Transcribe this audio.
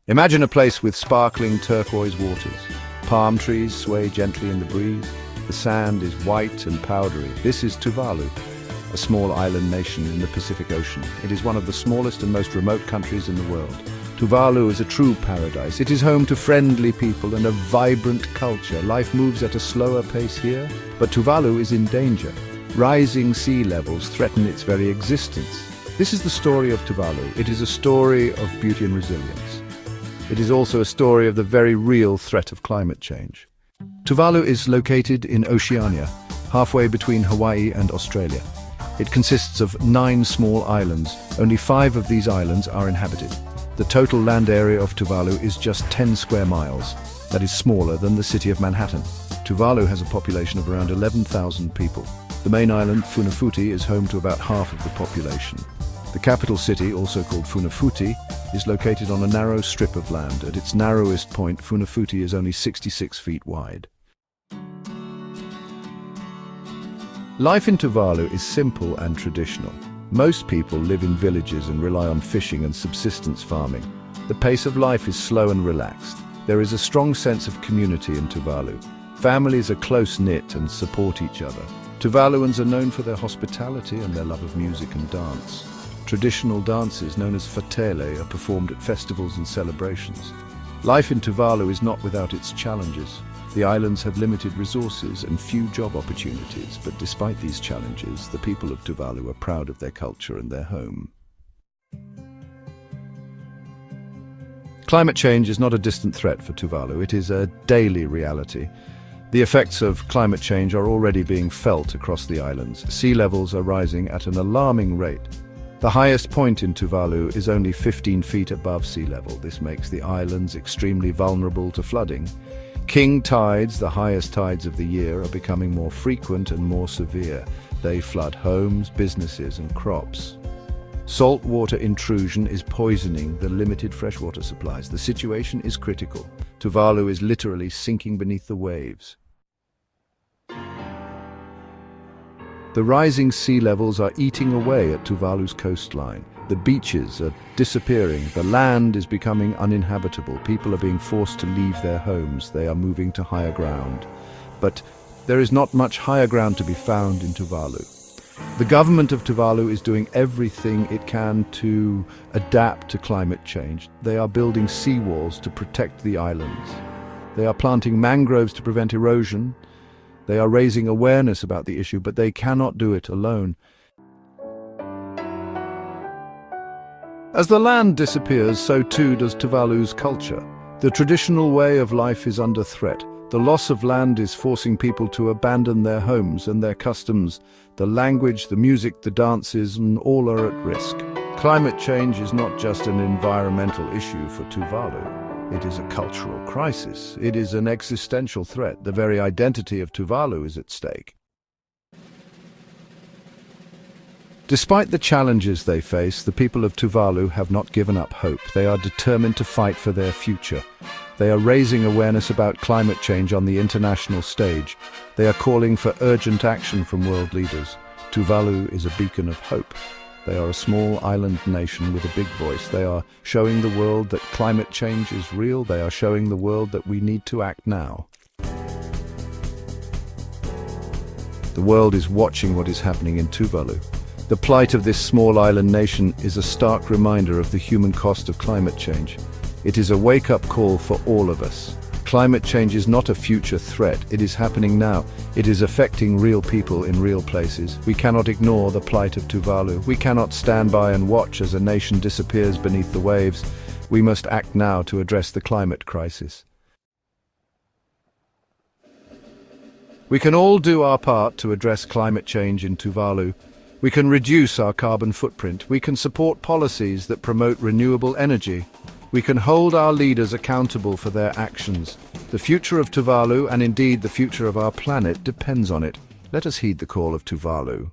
Imagine a place with sparkling turquoise waters. Palm trees sway gently in the breeze. The sand is white and powdery. This is Tuvalu, a small island nation in the Pacific Ocean. It is one of the smallest and most remote countries in the world. Tuvalu is a true paradise. It is home to friendly people and a vibrant culture. Life moves at a slower pace here, but Tuvalu is in danger. Rising sea levels threaten its very existence. This is the story of Tuvalu. It is a story of beauty and resilience. It is also a story of the very real threat of climate change. Tuvalu is located in Oceania, halfway between Hawaii and Australia. It consists of 9 small islands. Only 5 of these islands are inhabited. The total land area of Tuvalu is just 10 square miles. That is smaller than the city of Manhattan. Tuvalu has a population of around 11,000 people. The main island, Funafuti, is home to about half of the population. The capital city, also called Funafuti, is located on a narrow strip of land. At its narrowest point, Funafuti is only 66 feet wide. Life in Tuvalu is simple and traditional. Most people live in villages and rely on fishing and subsistence farming. The pace of life is slow and relaxed. There is a strong sense of community in Tuvalu. Families are close-knit and support each other. Tuvaluans are known for their hospitality and their love of music and dance. Traditional dances known as fatele are performed at festivals and celebrations. Life in Tuvalu is not without its challenges. The islands have limited resources and few job opportunities, but despite these challenges, the people of Tuvalu are proud of their culture and their home. Climate change is not a distant threat for Tuvalu. It is a daily reality. The effects of climate change are already being felt across the islands. Sea levels are rising at an alarming rate. The highest point in Tuvalu is only 15 feet above sea level. This makes the islands extremely vulnerable to flooding. King tides, the highest tides of the year, are becoming more frequent and more severe. They flood homes, businesses, and crops. Saltwater intrusion is poisoning the limited freshwater supplies. The situation is critical. Tuvalu is literally sinking beneath the waves. The rising sea levels are eating away at Tuvalu's coastline. The beaches are disappearing. The land is becoming uninhabitable. People are being forced to leave their homes. They are moving to higher ground. But there is not much higher ground to be found in Tuvalu. The government of Tuvalu is doing everything it can to adapt to climate change. They are building seawalls to protect the islands. They are planting mangroves to prevent erosion. They are raising awareness about the issue, but they cannot do it alone. As the land disappears, so too does Tuvalu's culture. The traditional way of life is under threat. The loss of land is forcing people to abandon their homes and their customs. The language, the music, the dances, and all are at risk. Climate change is not just an environmental issue for Tuvalu. It is a cultural crisis. It is an existential threat. The very identity of Tuvalu is at stake. Despite the challenges they face, the people of Tuvalu have not given up hope. They are determined to fight for their future. They are raising awareness about climate change on the international stage. They are calling for urgent action from world leaders. Tuvalu is a beacon of hope. They are a small island nation with a big voice. They are showing the world that climate change is real. They are showing the world that we need to act now. The world is watching what is happening in Tuvalu. The plight of this small island nation is a stark reminder of the human cost of climate change. It is a wake-up call for all of us. Climate change is not a future threat. It is happening now. It is affecting real people in real places. We cannot ignore the plight of Tuvalu. We cannot stand by and watch as a nation disappears beneath the waves. We must act now to address the climate crisis. We can all do our part to address climate change in Tuvalu. We can reduce our carbon footprint. We can support policies that promote renewable energy. We can hold our leaders accountable for their actions. The future of Tuvalu, and indeed the future of our planet, depends on it. Let us heed the call of Tuvalu.